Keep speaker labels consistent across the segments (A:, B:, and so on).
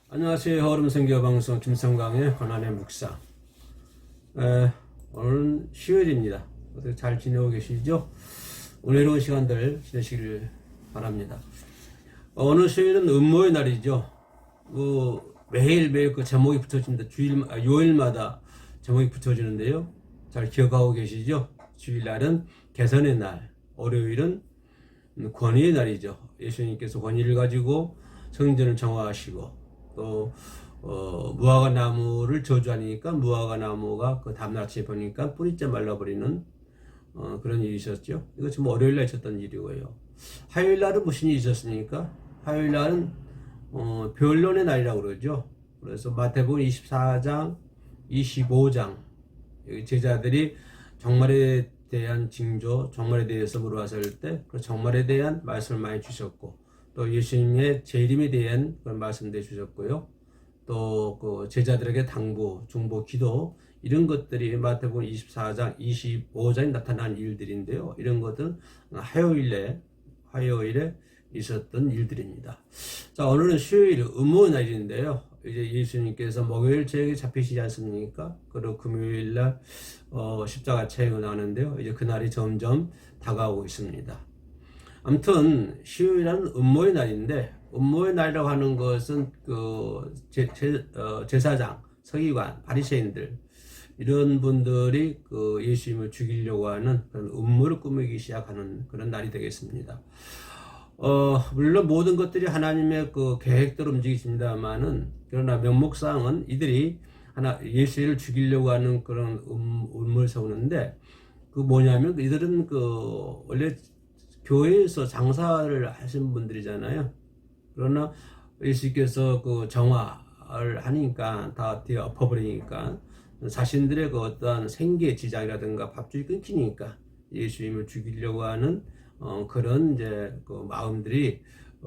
A: 안녕하세요. 허름선교방송 김성광의 권한의 묵상. 오늘은 수요일입니다. 어떻게 잘 지내고 계시죠? 은혜로운 시간들 지내시길 바랍니다. 오늘 수요일은 음모의 날이죠. 매일매일 그 제목이 붙여집니다. 요일마다 제목이 붙여지는데요. 잘 기억하고 계시죠? 주일날은 개선의 날, 월요일은 권위의 날이죠. 예수님께서 권위를 가지고 성전을 정화하시고 또 무화과 나무를 저주하니까 무화과 나무가 그 다음날 아침에 보니까 뿌리째 말라버리는 그런 일이 있었죠. 이거 지금 월요일날 있었던 일이고요. 화요일날은 무슨 일이 있었습니까? 화요일날은 변론의 날이라고 그러죠. 그래서 마태복음 24장, 25장 제자들이 종말에 대한 징조, 종말에 대해서 물어봤을 때 그 종말에 대한 말씀을 많이 주셨고, 또 예수님의 재림에 대한 그런 말씀도 해주셨고요. 또 그 제자들에게 당부, 중보, 기도 이런 것들이 마태복음 24장, 25장에 나타난 일들인데요. 이런 것들은 화요일에 있었던 일들입니다. 자, 오늘은 수요일 음모 날인데요. 이제 예수님께서 목요일 저녁에 잡히시지 않습니까? 그리고 금요일날 십자가 체행을 하는데요. 이제 그날이 점점 다가오고 있습니다. 아무튼 수요일은 음모의 날인데, 음모의 날이라고 하는 것은 그 제사장, 서기관, 바리새인들 이런 분들이 그 예수님을 죽이려고 하는 그런 음모를 꾸미기 시작하는 그런 날이 되겠습니다. 물론 모든 것들이 하나님의 그 계획대로 움직이십니다만은, 그러나 명목상은 이들이 예수를 죽이려고 하는 그런 음모를 세우는데, 그 뭐냐면 이들은 그 원래 교회에서 장사를 하신 분들이잖아요. 그러나 예수께서 그 정화를 하니까 다 엎어버리니까 자신들의 그 어떠한 생계 지장이라든가 밥줄이 끊기니까 예수님을 죽이려고 하는 그런 이제 그 마음들이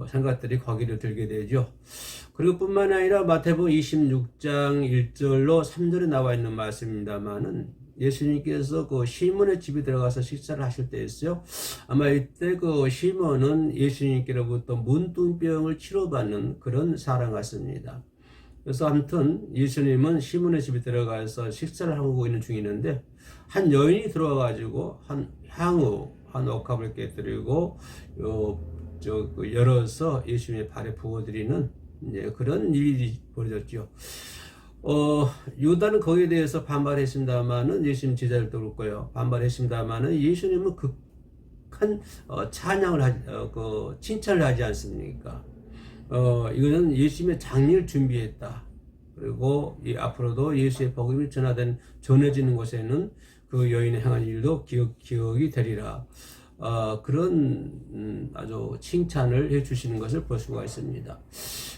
A: 생각들이 거기를 들게 되죠. 그리고 뿐만 아니라 마태복음 26장 1절로 3절에 나와 있는 말씀입니다만은, 예수님께서 그 시몬의 집에 들어가서 식사를 하실 때였어요. 아마 이때 그 시몬은 예수님께로부터 문둥병을 치료받는 그런 사람 같습니다. 그래서 아무튼 예수님은 시몬의 집에 들어가서 식사를 하고 있는 중이는데, 한 여인이 들어와가지고 한 옥합을 깨뜨리고 열어서 예수님의 발에 부어드리는 그런 일이 벌어졌죠. 유다는 거기에 대해서 반발했습니다만은, 예수님 제자들도 그럴 거예요. 반발했습니다만은 예수님은 극한 칭찬을 하지 않습니까? 이거는 예수님의 장례를 준비했다. 그리고 앞으로도 예수의 복음이 전해지는 곳에는 그 여인의 행한 일도 기억이 되리라. 그런 아주 칭찬을 해주시는 것을 볼 수가 있습니다.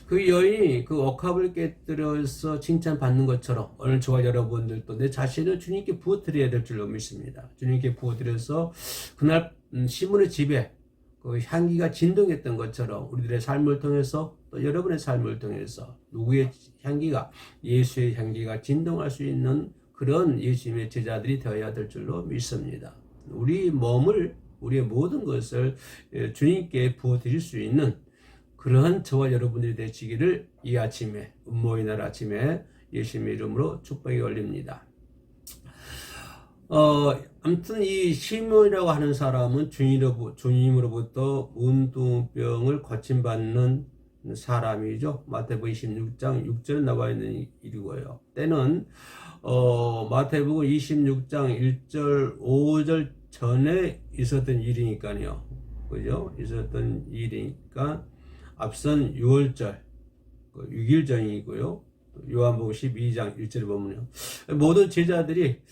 A: 그 여인이 그 옥합을 깨뜨려서 칭찬받는 것처럼 오늘 저와 여러분들도 내 자신을 주님께 부어드려야 될 줄로 믿습니다. 주님께 부어드려서 그날 시몬의 집에 그 향기가 진동했던 것처럼 우리들의 삶을 통해서, 또 여러분의 삶을 통해서 누구의 향기가, 예수의 향기가 진동할 수 있는 그런 예수님의 제자들이 되어야 될 줄로 믿습니다. 우리의 모든 것을 주님께 부어드릴 수 있는 그러한 저와 여러분들이 되시기를 이 아침에, 음모의 날 아침에 예수님의 이름으로 축복이 올립니다. 아무튼 이 시몬이라고 하는 사람은 주님으로부터 문둥병을 고침받는 사람이죠. 마태복음 26장 6절에 나와 있는 일이고요. 때는 마태복음 26장 1절 5절 전에 있었던 일이니까요. 그죠? 있었던 일이니까 앞선 6월절 6일 전이고요. 요한복음 12장 1절에 보면요, 모든 제자들이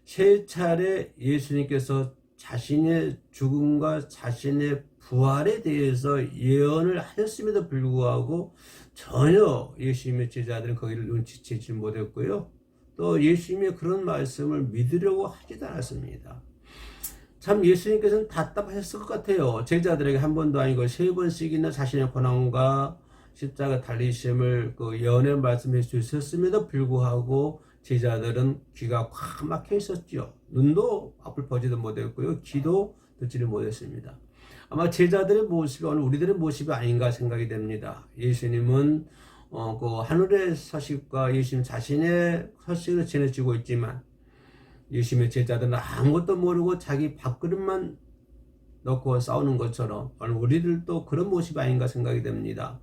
A: 세 차례 예수님께서 자신의 죽음과 자신의 부활에 대해서 예언을 하셨음에도 불구하고 전혀 예수님의 제자들은 거기를 눈치채지 못했고요. 또 예수님의 그런 말씀을 믿으려고 하지도 않았습니다. 참 예수님께서는 답답하셨을 것 같아요. 제자들에게 한 번도 아니고 세 번씩이나 자신의 고난과 십자가 달리심을 그 예언의 말씀해 주셨음에도 불구하고 제자들은 귀가 꽉 막혀 있었죠. 눈도 앞을 보지도 못했고요, 귀도 듣지를 못했습니다. 아마 제자들의 모습이 오늘 우리들의 모습이 아닌가 생각이 됩니다. 예수님은 그 하늘의 서식과 예수님 자신의 서식을 전해지고 있지만 예수님의 제자들은 아무것도 모르고 자기 밥그릇만 놓고 싸우는 것처럼 우리들도 그런 모습이 아닌가 생각이 됩니다.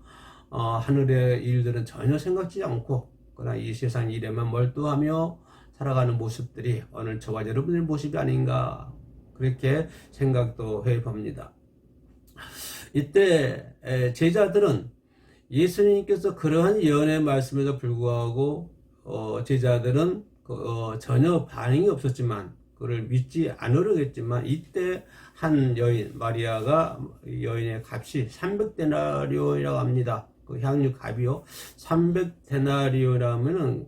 A: 하늘의 일들은 전혀 생각지 않고 그러나 이 세상 일에만 몰두하며 살아가는 모습들이 오늘 저와 여러분의 모습이 아닌가 그렇게 생각도 해봅니다. 이때 제자들은 예수님께서 그러한 예언의 말씀에도 불구하고 제자들은 전혀 반응이 없었지만 그를 믿지 않으려겠지만 이때 한 여인 마리아가 여인의 값이 300데나리온이라고 합니다. 그 향유 값이요. 300데나리온이라면은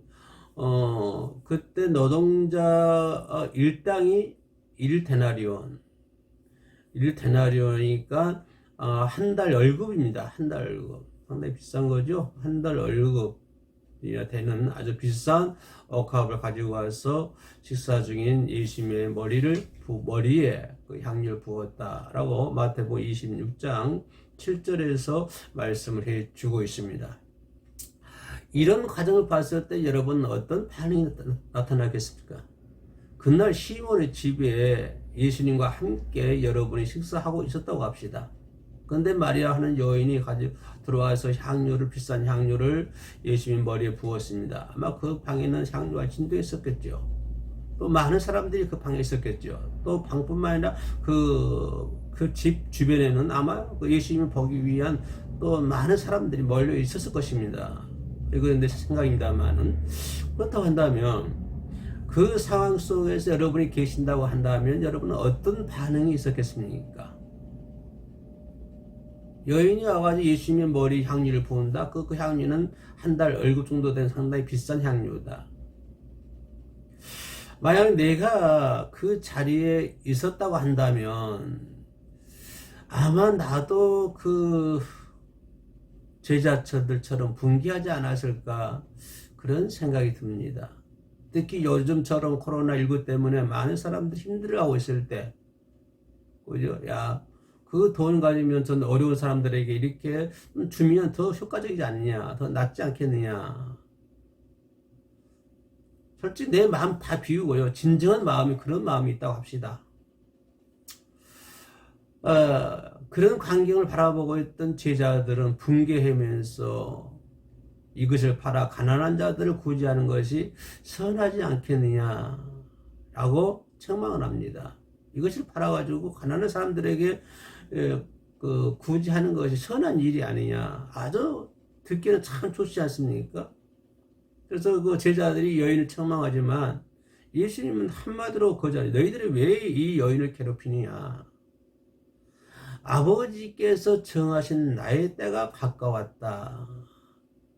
A: 그때 노동자 일당이 1데나리온. 1데나리온이니까 한 달 월급입니다. 한 달 월급. 상당히 비싼 거죠. 한 달 월급이나 되는 아주 비싼 억합을 가지고 와서 식사 중인 예수님의 머리에 그 향유를 부었다라고 마태복음 26장 7절에서 말씀을 해주고 있습니다. 이런 과정을 봤을 때 여러분 어떤 반응이 나타나겠습니까? 그날 시몬의 집에 예수님과 함께 여러분이 식사하고 있었다고 합시다. 그런데 마리아 하는 여인이 가지고 들어와서 비싼 향유를 예수님 머리에 부었습니다. 아마 그 방에는 향유가 진동했었겠죠. 또 많은 사람들이 그 방에 있었겠죠. 또 방뿐만 아니라 그 집 주변에는 아마 예수님을 보기 위한 또 많은 사람들이 몰려 있었을 것입니다. 이건 내 생각입니다만은 그렇다고 한다면 그 상황 속에서 여러분이 계신다고 한다면 여러분은 어떤 반응이 있었겠습니까? 여인이 와가지고 예수님의 머리 향유를 부은다. 그 향유는 한 달 월급 정도 된 상당히 비싼 향유다. 만약 내가 그 자리에 있었다고 한다면 아마 나도 그 제자들처럼 분개하지 않았을까 그런 생각이 듭니다. 특히 요즘처럼 코로나19 때문에 많은 사람들이 힘들어하고 있을 때 그죠? 야, 그 돈 가지면 전 어려운 사람들에게 이렇게 주면 더 효과적이지 않느냐, 더 낫지 않겠느냐. 솔직히 내 마음 다 비우고요. 진정한 마음이 그런 마음이 있다고 합시다. 그런 광경을 바라보고 있던 제자들은 분개하면서 이것을 팔아 가난한 자들을 구제하는 것이 선하지 않겠느냐라고 책망을 합니다. 이것을 팔아가지고 가난한 사람들에게 구제하는 것이 선한 일이 아니냐. 아주 듣기는 참 좋지 않습니까? 그래서 그 제자들이 여인을 책망하지만 예수님은 한마디로 거절해. 너희들이 왜 이 여인을 괴롭히느냐. 아버지께서 정하신 나의 때가 가까웠다.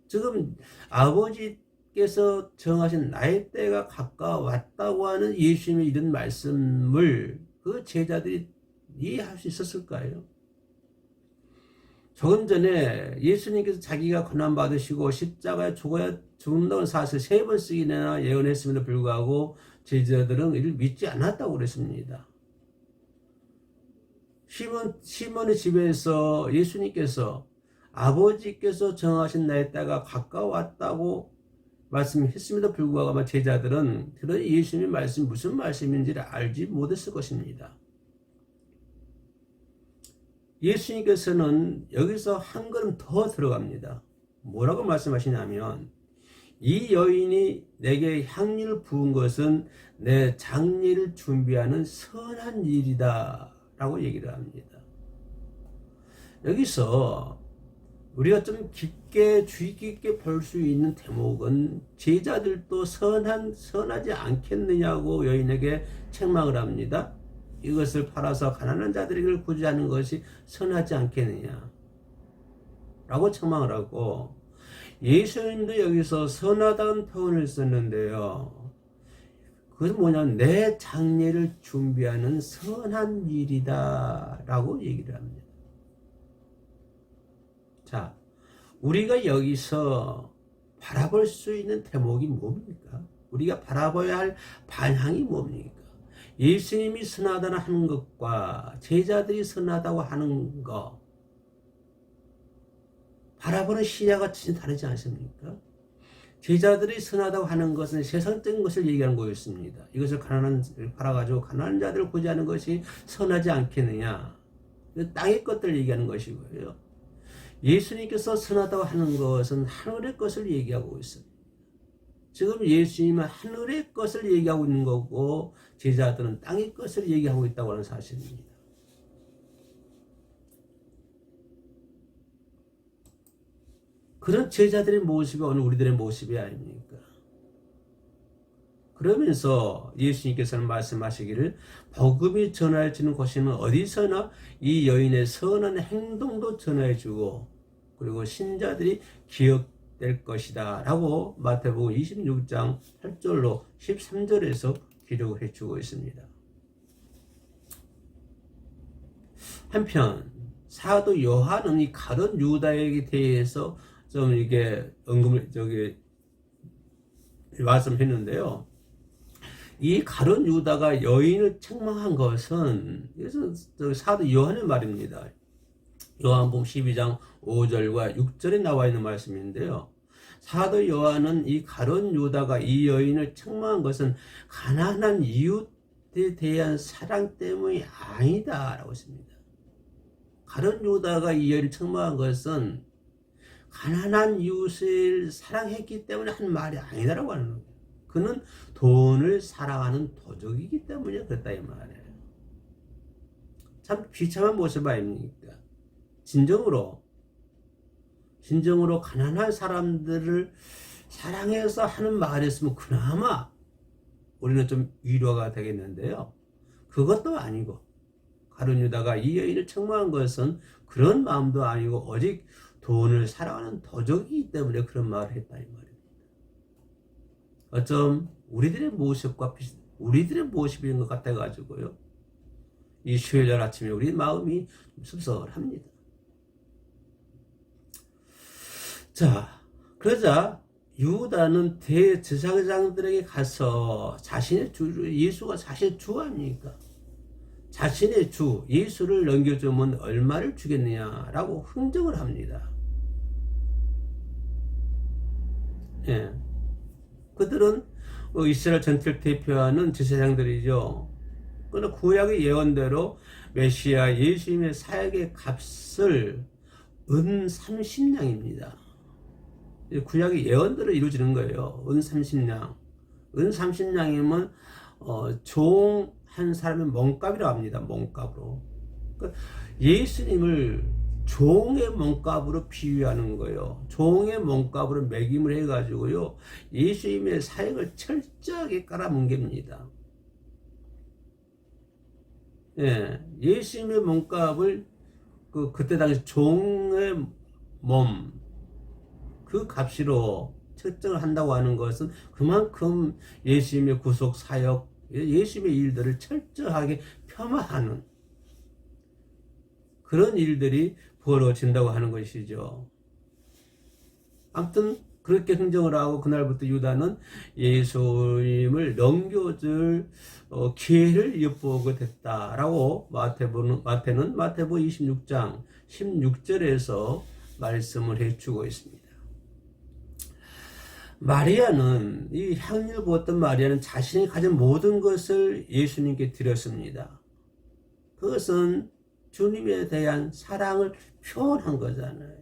A: 지금 아버지께서 정하신 나의 때가 가까웠다고 하는 예수님의 이런 말씀을 그 제자들이 이해할 수 있었을까요? 조금 전에 예수님께서 자기가 고난받으시고 십자가에 죽는다는 사실 3번 쓰기나 예언했음에도 불구하고 제자들은 이를 믿지 않았다고 그랬습니다. 시몬의 집에서 예수님께서 아버지께서 정하신 나의 때가 가까웠다고 말씀했음에도 불구하고 아마 제자들은 그런 예수님의 말씀이 무슨 말씀인지를 알지 못했을 것입니다. 예수님께서는 여기서 한 걸음 더 들어갑니다. 뭐라고 말씀하시냐면 이 여인이 내게 향유를 부은 것은 내 장례를 준비하는 선한 일이다 라고 얘기를 합니다. 여기서 우리가 좀 주의 깊게 볼 수 있는 대목은 제자들도 선하지 않겠느냐고 여인에게 책망을 합니다. 이것을 팔아서 가난한 자들에게 구제하는 것이 선하지 않겠느냐 라고 책망을 하고 예수님도 여기서 선하다는 표현을 썼는데요. 그것은 뭐냐면 내 장례를 준비하는 선한 일이다 라고 얘기를 합니다. 자, 우리가 여기서 바라볼 수 있는 대목이 뭡니까? 우리가 바라봐야 할 방향이 뭡니까? 예수님이 선하다고 하는 것과 제자들이 선하다고 하는 것 바라보는 시야가 진짜 다르지 않습니까? 제자들이 선하다고 하는 것은 세상적인 것을 얘기하는 거였습니다. 이것을 팔아가지고 가난한 자들을 구제하는 것이 선하지 않겠느냐. 땅의 것들을 얘기하는 것이고요. 예수님께서 선하다고 하는 것은 하늘의 것을 얘기하고 있습니다. 지금 예수님은 하늘의 것을 얘기하고 있는 거고 제자들은 땅의 것을 얘기하고 있다고 하는 사실입니다. 그런 제자들의 모습이 오늘 우리들의 모습이 아닙니까? 그러면서 예수님께서는 말씀하시기를 복음이 전하여지는 곳에는 어디서나 이 여인의 선한 행동도 전하여주고 그리고 신자들이 기억될 것이다 라고 마태복음 26장 8절로 13절에서 기록을 해주고 있습니다. 한편 사도 요한은 이 가룟 유다에게 대해서 좀 이게 말씀했는데요. 이 가룟 유다가 여인을 책망한 것은 사도 요한의 말입니다. 요한복음 12장 5절과 6절에 나와 있는 말씀인데요. 사도 요한은 이 가룟 유다가 이 여인을 책망한 것은 가난한 이웃에 대한 사랑 때문이 아니다라고 했습니다. 가룟 유다가 이 여인을 책망한 것은 가난한 이웃을 사랑했기 때문에 한 말이 아니다라고 하는 거예요. 그는 돈을 사랑하는 도적이기 때문에 그랬다 이 말이에요. 참 비참한 모습 아닙니까? 진정으로 가난한 사람들을 사랑해서 하는 말이었으면 그나마 우리는 좀 위로가 되겠는데요. 그것도 아니고 가룟 유다가 이 여인을 책망한 것은 그런 마음도 아니고 오직 돈을 사랑하는 도적이기 때문에 그런 말을 했다 이 말입니다. 어쩜 우리들의 모습인 것 같아가지고요. 이 수요일 아침에 우리 마음이 씁쓸합니다. 자, 그러자 유다는 대제사장들에게 가서 자신의 예수가 자신의 주 아닙니까? 자신의 주 예수를 넘겨주면 얼마를 주겠느냐라고 흥정을 합니다. 예. 그들은 이스라엘 전체를 대표하는 제사장들이죠. 그러나 구약의 예언대로 메시아 예수님의 사역의 값을 은 30냥입니다. 구약의 예언대로 이루어지는 거예요. 은 30냥. 은 30냥이면 종 한 사람의 몸값이라고 합니다. 몸값으로. 그러니까 예수님을 종의 몸값으로 비유하는 거예요. 종의 몸값으로 매김을 해가지고요. 예수님의 사역을 철저하게 깔아뭉갭니다. 예, 예수님의 몸값을 그때 당시 종의 몸, 그 값으로 책정을 한다고 하는 것은 그만큼 예수님의 구속 사역, 예수님의 일들을 철저하게 폄하하는 그런 일들이 벌어진다고 하는 것이죠. 아무튼 그렇게 흥정을 하고 그날부터 유다는 예수님을 넘겨줄 기회를 엿보게 됐다라고 마태는 마태복음 26장 16절에서 말씀을 해주고 있습니다. 마리아는 이 향유를 부었던 마리아는 자신이 가진 모든 것을 예수님께 드렸습니다. 그것은 주님에 대한 사랑을 표현한 거잖아요.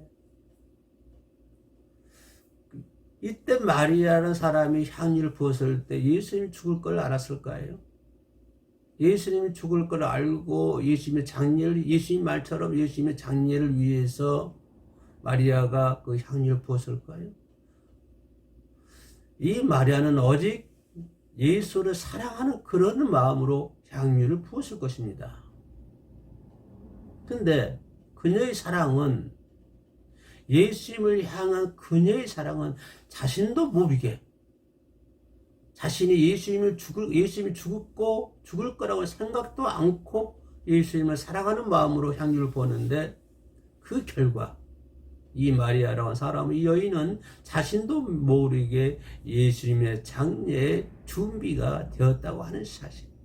A: 이때 마리아라는 사람이 향유를 부었을 때 예수님이 죽을 걸 알았을까요? 예수님이 죽을 걸 알고 예수님 말처럼 예수님의 장례를 위해서 마리아가 그 향유를 부었을까요? 이 마리아는 오직 예수를 사랑하는 그런 마음으로 향유를 부었을 것입니다. 근데 그녀의 사랑은 예수님을 향한 그녀의 사랑은 자신도 모르게 자신이 예수님이 죽을 거라고 생각도 않고 예수님을 사랑하는 마음으로 향유를 부었는데 그 결과 이 마리아라는 사람, 이 여인은 자신도 모르게 예수님의 장례의 준비가 되었다고 하는 사실입니다.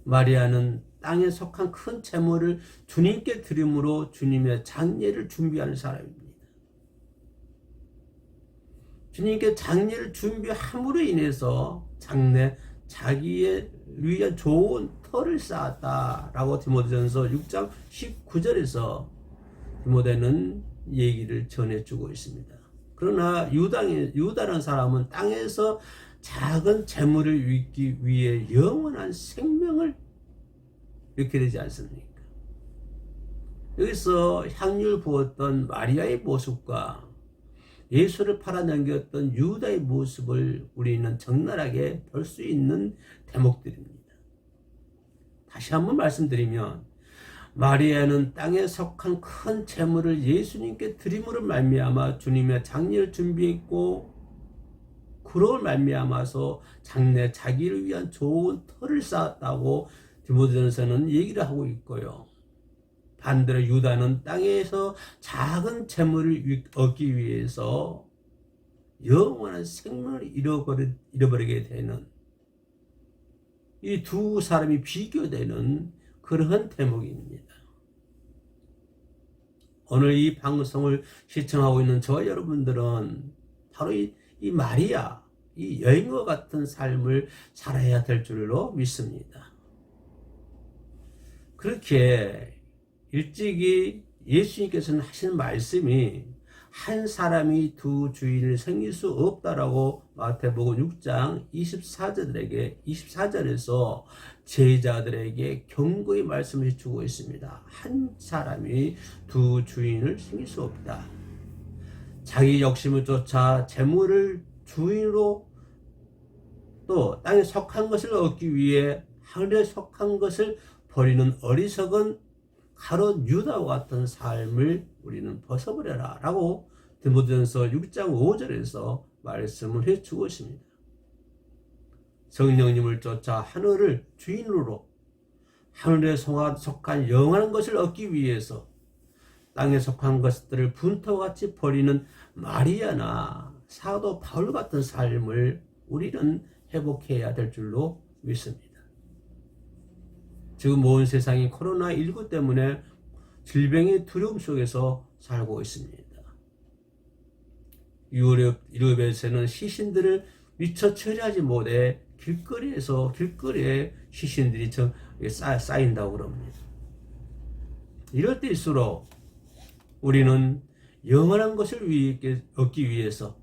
A: 마리아는 땅에 속한 큰 재물을 주님께 드림으로 주님의 장례를 준비하는 사람입니다. 주님께 장례를 준비함으로 인해서 자기의 위한 좋은 터를 쌓았다라고 디모데전서 6장 19절에서 디모데는 얘기를 전해주고 있습니다. 그러나 유다라는 사람은 땅에서 작은 재물을 얻기 위해 영원한 생명을 잃게 되지 않습니까? 여기서 향유를 부었던 마리아의 모습과 예수를 팔아넘겼던 유다의 모습을 우리는 적나라하게 볼 수 있는 대목들입니다. 다시 한번 말씀드리면 마리아는 땅에 속한 큰 재물을 예수님께 드림으로 말미암아 주님의 장례를 준비했고 그로 말미암아서 자기를 위한 좋은 터를 쌓았다고 디모데전서는 얘기를 하고 있고요. 반대로 유다는 땅에서 작은 재물을 얻기 위해서 영원한 생명을 잃어버리게 되는 이 두 사람이 비교되는 그러한 대목입니다. 오늘 이 방송을 시청하고 있는 저와 여러분들은 바로 이 마리아, 이 여인과 같은 삶을 살아야 될 줄로 믿습니다. 그렇게 일찍이 예수님께서는 하신 말씀이 한 사람이 두 주인을 섬길 수 없다라고 마태복음 6장 24절에서 제자들에게 경고의 말씀을 주고 있습니다. 한 사람이 두 주인을 섬길 수 없다. 자기 욕심을 쫓아 재물을 주인으로 또 땅에 속한 것을 얻기 위해 하늘에 속한 것을 버리는 어리석은 가롯 유다와 같은 삶을 우리는 벗어버려라 라고 디모데전서 6장 5절에서 말씀을 해주고 있습니다. 성령님을 쫓아 하늘을 주인으로 하늘에 속한 영원한 것을 얻기 위해서 땅에 속한 것들을 분토와 같이 버리는 마리아나 사도 바울 같은 삶을 우리는 회복해야 될 줄로 믿습니다. 지금 온 세상이 코로나19 때문에 질병의 두려움 속에서 살고 있습니다. 유럽에서는 시신들을 미처 처리하지 못해 길거리에 시신들이 쌓인다고 그럽니다. 이럴 때일수록 우리는 영원한 것을 얻기 위해서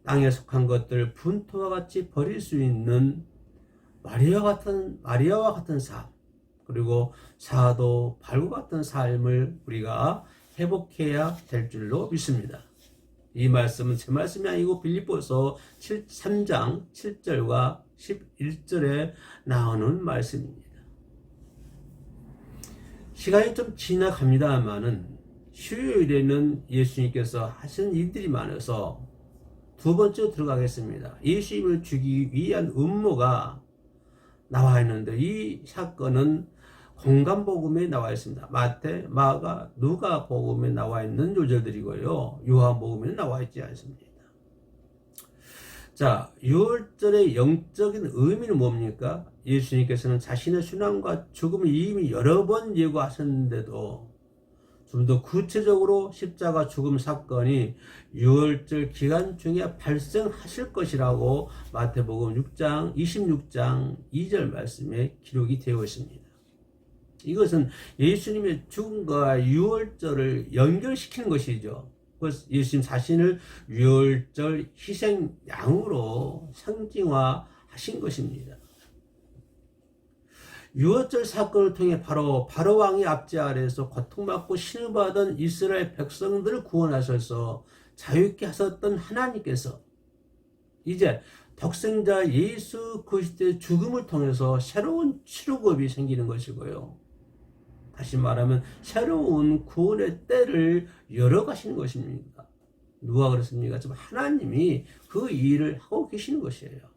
A: 땅에 속한 것들을 분토와 같이 버릴 수 있는 마리아와 같은 삶, 그리고 사도 바울과 같은 삶을 우리가 회복해야 될 줄로 믿습니다. 이 말씀은 제 말씀이 아니고 빌립보서 3장 7절과 11절에 나오는 말씀입니다. 시간이 좀 지나갑니다만은 수요일에는 예수님께서 하신 일들이 많아서 두 번째로 들어가겠습니다. 예수님을 죽이기 위한 음모가 나와 있는데 이 사건은 공간복음에 나와 있습니다. 마태, 마가, 누가 복음에 나와 있는 요절들이고요. 요한복음에 나와 있지 않습니다. 자, 6월절의 영적인 의미는 뭡니까? 예수님께서는 자신의 순환과 죽음을 이미 여러 번 예고하셨는데도 좀 더 구체적으로 십자가 죽음 사건이 6월절 기간 중에 발생하실 것이라고 마태복음 26장 2절 말씀에 기록이 되어 있습니다. 이것은 예수님의 죽음과 6월절을 연결시키는 것이죠. 그래서 예수님 자신을 6월절 희생양으로 상징화하신 것입니다. 6월절 사건을 통해 바로 왕의 압제 아래에서 고통받고 신음받은 이스라엘 백성들을 구원하셔서 자유케 하셨던 하나님께서 이제 독생자 예수 그리스도의 죽음을 통해서 새로운 치료법이 생기는 것이고요. 다시 말하면 새로운 구원의 때를 열어가시는 것입니다. 누가 그렇습니까? 지금 하나님이 그 일을 하고 계시는 것이에요.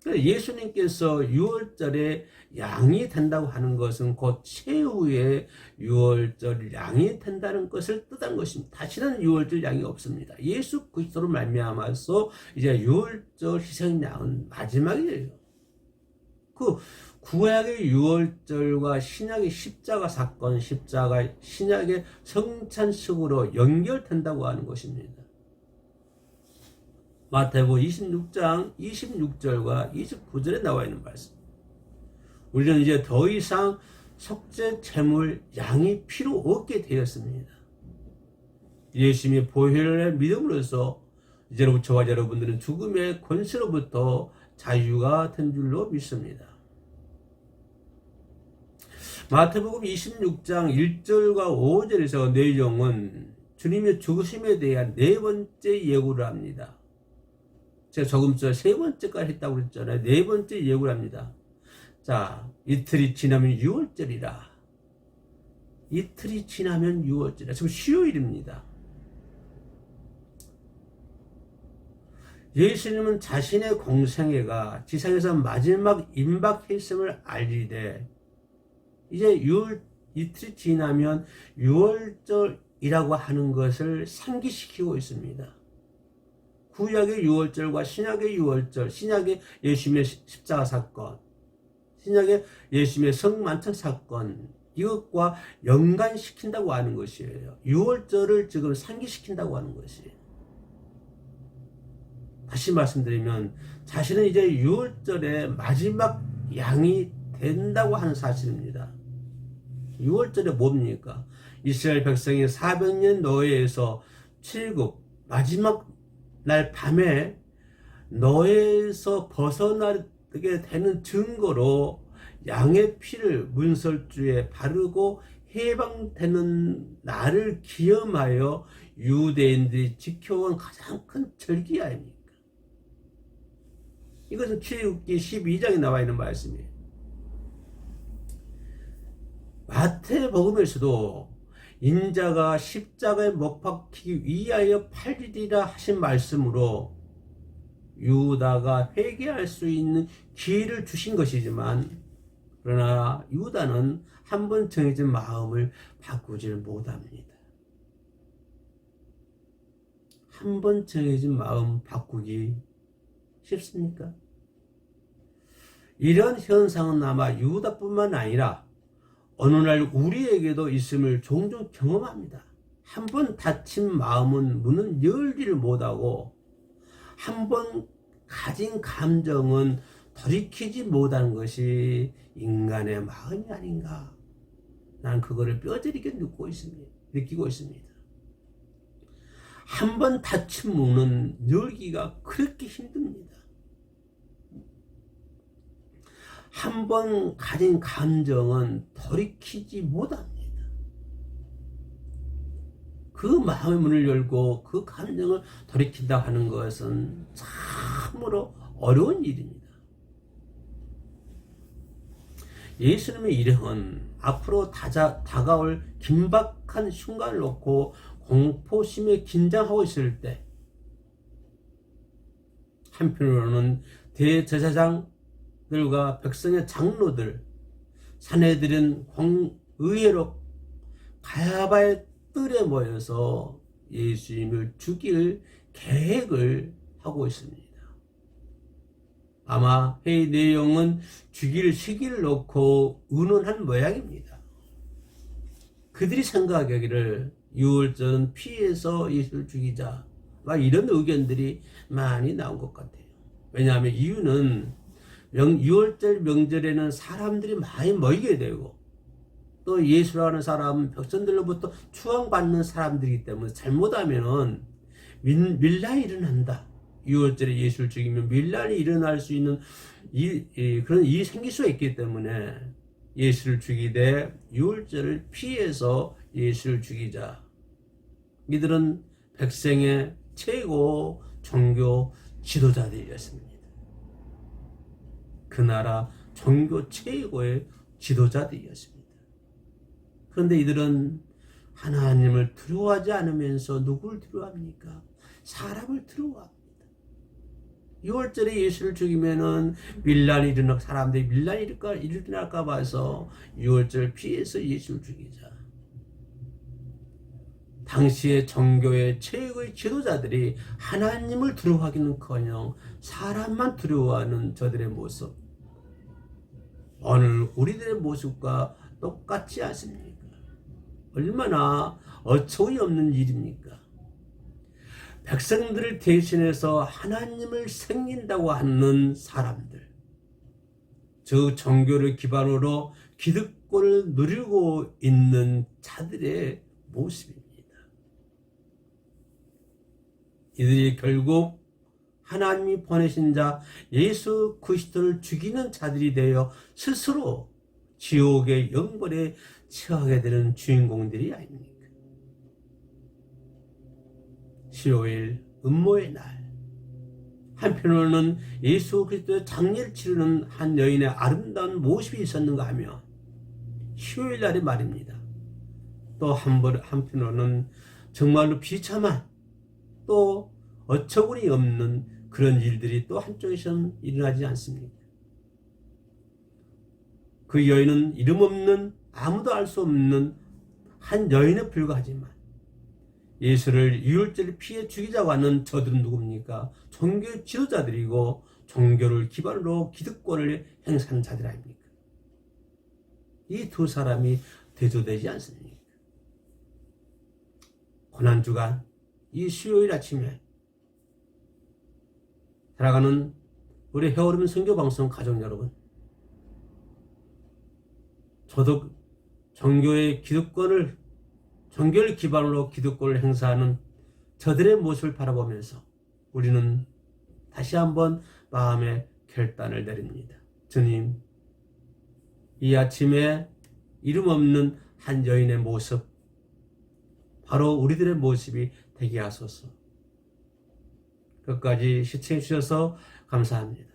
A: 예수님께서 6월절에 양이 된다고 하는 것은 곧 최후의 6월절 양이 된다는 것을 뜻한 것입니다. 다시는 6월절 양이 없습니다. 예수 그리스도로 말미암아서 이제 6월절 희생 양은 마지막이에요. 그 구약의 유월절과 신약의 십자가 사건, 십자가 신약의 성찬식으로 연결된다고 하는 것입니다. 마태복음 26장 26절과 29절에 나와 있는 말씀. 우리는 이제 더 이상 속죄 제물 양이 필요 없게 되었습니다. 예수님의 보혈의 믿음으로써 이제는 저와 여러분들은 죽음의 권세로부터 자유가 된 줄로 믿습니다. 마태복음 26장 1절과 5절에서 내용은 주님의 죽으심에 대한 네 번째 예고를 합니다. 제가 조금 전 세 번째까지 했다고 그랬잖아요. 네 번째 예고를 합니다. 자, 이틀이 지나면 6월절이라. 이틀이 지나면 6월절이라. 지금 수요일입니다. 예수님은 자신의 공생애가 지상에서 마지막 임박했음을 알리되 이제 이틀이 지나면 6월절이라고 하는 것을 상기시키고 있습니다. 구약의 6월절과 신약의 6월절, 신약의 예수님의 십자가 사건, 신약의 예수님의 성만찬 사건, 이것과 연관시킨다고 하는 것이에요. 6월절을 지금 상기시킨다고 하는 것이에요. 다시 말씀드리면 자신은 이제 6월절의 마지막 양이 된다고 하는 사실입니다. 6월절에 뭡니까? 이스라엘 백성이 400년 노예에서 출애굽 마지막 날 밤에 노예에서 벗어나게 되는 증거로 양의 피를 문설주에 바르고 해방되는 날을 기념하여 유대인들이 지켜온 가장 큰 절기 아닙니까? 이것은 출애굽기 12장에 나와 있는 말씀이에요. 마태복음에서도 인자가 십자가에 못 박히기 위하여 팔리리라 하신 말씀으로 유다가 회개할 수 있는 기회를 주신 것이지만 그러나 유다는 한 번 정해진 마음을 바꾸지를 못합니다. 한 번 정해진 마음 바꾸기 쉽습니까? 이런 현상은 아마 유다뿐만 아니라 어느 날 우리에게도 있음을 종종 경험합니다. 한 번 닫힌 마음은 문은 열지를 못하고 한 번 가진 감정은 돌이키지 못하는 것이 인간의 마음이 아닌가. 나는 그거를 뼈저리게 느끼고 있습니다. 한 번 닫힌 문은 열기가 그렇게 힘듭니다. 한 번 가진 감정은 돌이키지 못합니다. 그 마음의 문을 열고 그 감정을 돌이킨다 하는 것은 참으로 어려운 일입니다. 예수님의 일행은 앞으로 다가올 긴박한 순간을 놓고 공포심에 긴장하고 있을 때 한편으로는 대제사장들과 백성의 장로들, 사내들은 의회로 가야바의 뜰에 모여서 예수님을 죽일 계획을 하고 있습니다. 아마 회의 내용은 죽일 시기를 놓고 의논한 모양입니다. 그들이 생각하기를 6월절은 피해서 예수를 죽이자, 이런 의견들이 많이 나온 것 같아요. 왜냐하면 이유는 6월절 명절에는 사람들이 많이 모이게 되고 또 예수라는 사람은 백성들로부터 추앙받는 사람들이기 때문에 잘못하면 밀란이 일어난다. 6월절에 예수를 죽이면 밀란이 일어날 수 있는 그런 일이 생길 수가 있기 때문에 예수를 죽이되 6월절을 피해서 예수를 죽이자. 이들은 백성의 최고 종교 지도자들이었습니다. 그 나라 종교 최고의 지도자들이었습니다. 그런데 이들은 하나님을 두려워하지 않으면서 누구를 두려워합니까? 사람을 두려워합니다. 6월절에 예수를 죽이면은 사람들이 밀란이 일어날까 봐서 6월절 피해서 예수를 죽이자. 당시의 종교의 최고의 지도자들이 하나님을 두려워하기는커녕 사람만 두려워하는 저들의 모습. 오늘 우리들의 모습과 똑같지 않습니까? 얼마나 어처구니 없는 일입니까? 백성들을 대신해서 하나님을 섬긴다고 하는 사람들, 저 종교를 기반으로 기득권을 누리고 있는 자들의 모습입니다. 이들이 결국 하나님이 보내신 자 예수 그리스도를 죽이는 자들이 되어 스스로 지옥의 영벌에 처하게 되는 주인공들이 아닙니까? 15일 음모의 날, 한편으로는 예수 그리스도의 장례를 치르는 한 여인의 아름다운 모습이 있었는가 하며 휴일 날의 말입니다. 또 한편으로는 정말로 비참한 또 어처구니 없는 그런 일들이 또 한쪽에서는 일어나지 않습니까? 그 여인은 이름 없는 아무도 알 수 없는 한 여인에 불과하지만 예수를 유월절을 피해 죽이자고 하는 저들은 누굽니까? 종교 지도자들이고 종교를 기반으로 기득권을 행사하는 자들 아닙니까? 이 두 사람이 대조되지 않습니까? 고난주간 이 수요일 아침에 살아가는 우리 헤어름 선교방송 가족 여러분, 저도 종교의 기득권을, 종교를 기반으로 기득권을 행사하는 저들의 모습을 바라보면서 우리는 다시 한번 마음의 결단을 내립니다. 주님, 이 아침에 이름 없는 한 여인의 모습, 바로 우리들의 모습이 되게 하소서. 끝까지 시청해 주셔서 감사합니다.